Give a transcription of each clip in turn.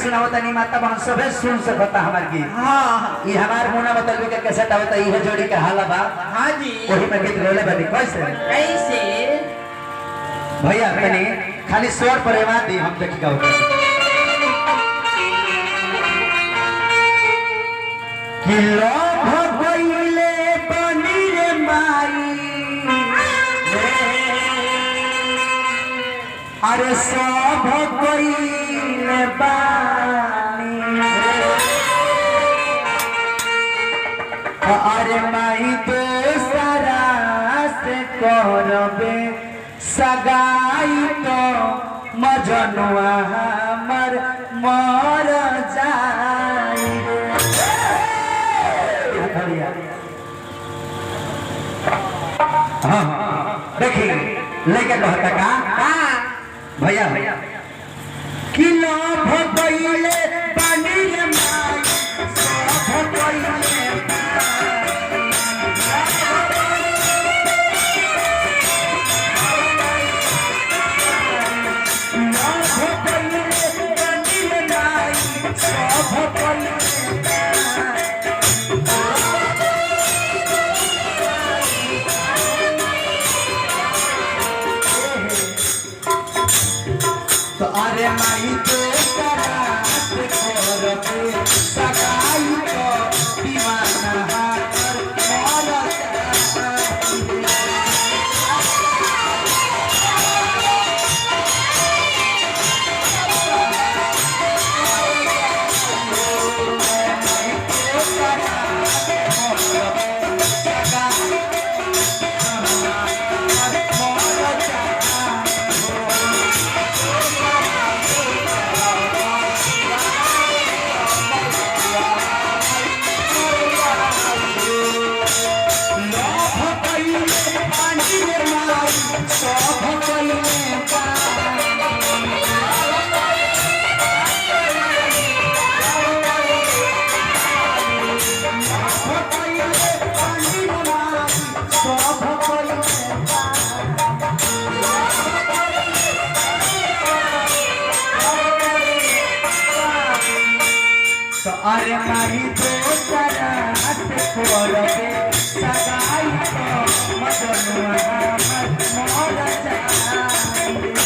सुना होता नहीं माता बहन सबे सुन सकता हमार गीत। हाँ ये हमार मुना बतल के कैसे होता ये जोड़ी का हाला बा। हाँ जी वही में गीत रोले बनी कैसे कैसे भैया मैंने खाली स्वर पर एवा दी हम देखी गाओ कि लोभ भइले बनी रे माई अरे सब कइले बानी अरे माई तो सारा से करबे सगाई तो मजनुआ हमर मर जाई हाँ देखिए लेके कहता का भैया भैया किलो भइले पानी रे माई सब कइले तो अरे माई तो करात करबे सगाई तो दीवाना हाकर मर अरे माई तो करात करबे सगाई तो मजनुआ हमर मर जाई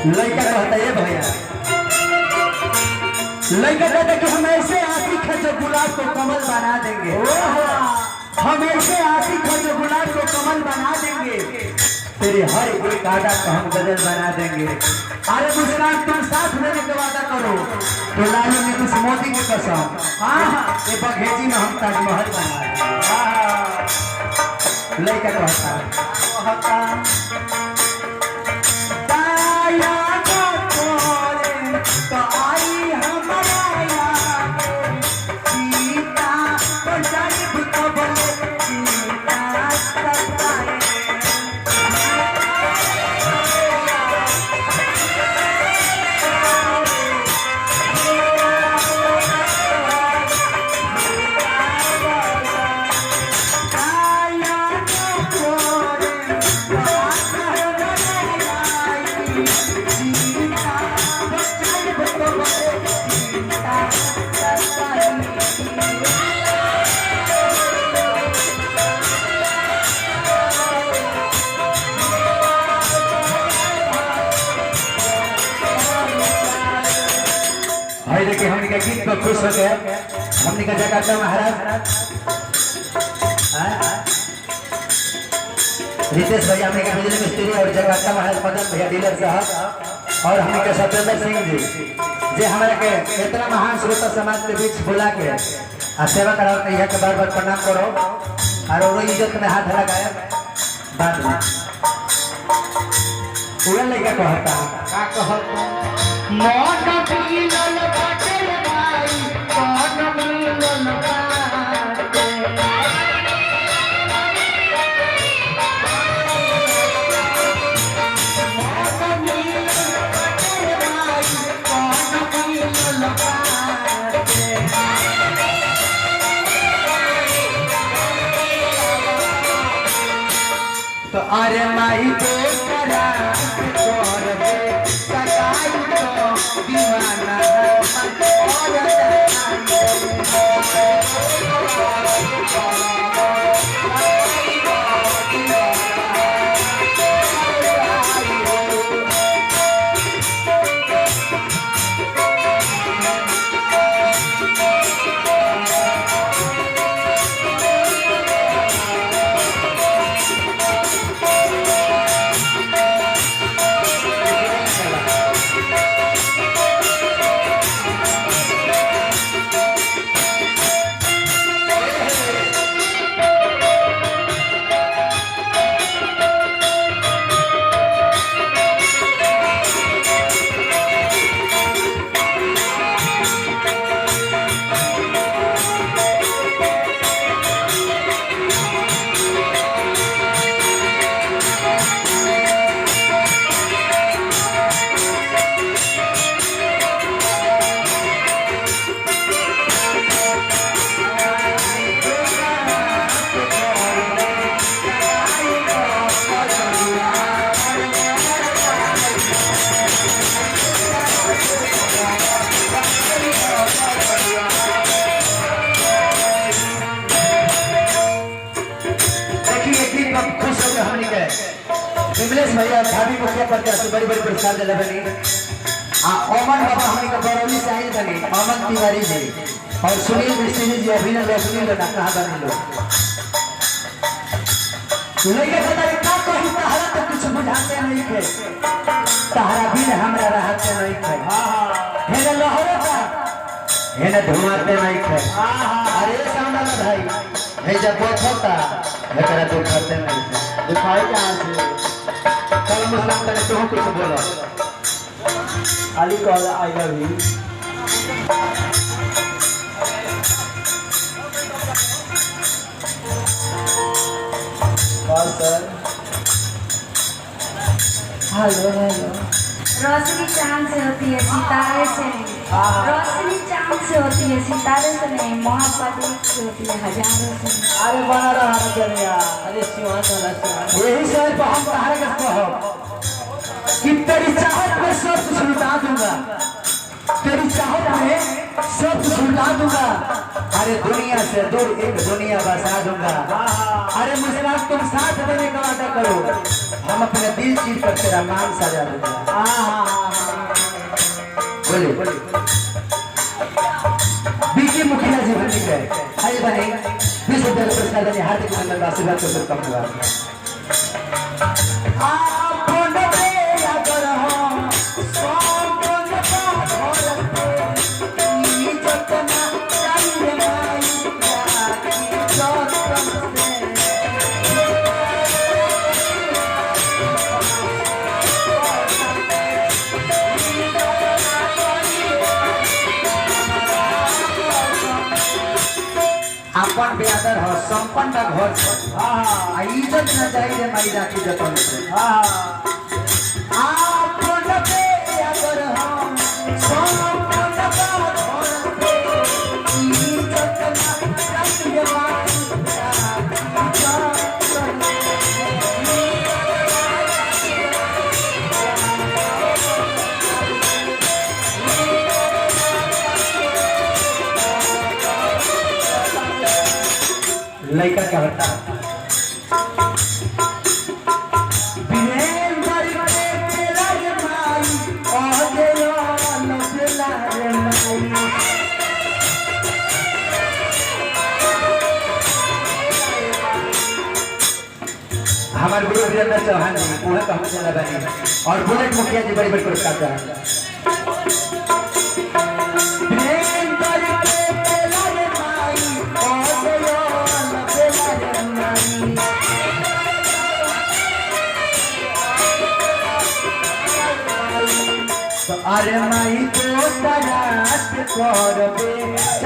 लड़का कहता है भैया लड़का कहता कि हम ऐसे आशिक है जो गुलाब को कमल बना देंगे हम ऐसे आशिक है जो गुलाब को कमल बना देंगे तेरे हर एक आदा को हम गजल बना देंगे अरे मुस्कान तुम साथ देने का वादा करो तो लालू ने कुछ मोदी की कसम ये बघेजी में हम ताजमहल बना लड़का कहता के गीत पर खुश हो गए हमने का जगह महाराज रितेश भैया हमने के बिजली मिस्त्री और जगह महाराज मदन भैया डीलर साहब और हमने के सत्येंद्र सिंह जी जे हमारे के इतना महान श्रोता समाज के बीच बुला के सेवा कराओ यहाँ के बार बार प्रणाम करो और इज्जत में हाथ लगाया बाद में पूरा लड़का कहता का कहता मन मिलन पटेल भाई मन मिलन बाटे मन मिलन पटेल भाई मन मिलन बाटे तो अरे माई तो करा करबे सगाई तो दीवाना विमलेश भैया भाभी मुखिया प्रत्याशी बड़ी बड़ी पुरस्कार दिला बनी ओमन बाबा हमनी का बरौली से आइल बनी अमन तिवारी जी और सुनील मिस्त्री जी अभिनव रोशनी लोग कहां बनी लोग लइका पता का कही तहरा तो कुछ बुझाते नहीं थे तहरा बिन हमरा रहते नहीं थे हेने लहरे का हेने धुआते नहीं थे अरे सामने में भाई हे जब होता एकरा तो खाते नहीं थे दिखाई कहां से कल मुस्लिम तने तो कुछ बोलो Ali call I love you sir hello hello Roshni चांद से होती है सितारे से नहीं रोशनी चांद से होती है सितारे से नहीं मोहब्बत से होती है हजारों से अरे बना रहा चले यार अरे सिवान वाला सिवान यही शहर पर हम कहां के कहो कि तेरी चाहत में सब कुछ लुटा दूंगा तेरी चाहत में सब कुछ लुटा दूंगा अरे दुनिया से दूर एक दुनिया बसा दूंगा अरे मुझे आज तुम साथ देने का वादा करो हम अपने दिल चीर पर तेरा मान सजा दूंगा बोले बीके मुखिया जी बनी गए आइए बने विश्व दल पुरस्कार देने हार्दिक अभिनंदन आशीर्वाद को शुभकामनाएं अपन बेआदर हो संपन्न का घर इज्जत न जाई रे माई राखी जतन से अपन बेआदर हो संपन्न का घर इज्जत न जाई रे माई लड़का क्या होता है गुरु वीरेंद्र चौहान जी उन्हें कहा चला बनी और बुलेट मुखिया जी बड़ी बड़ी पुरस्कार चाहे अरे माई तो तरास करबे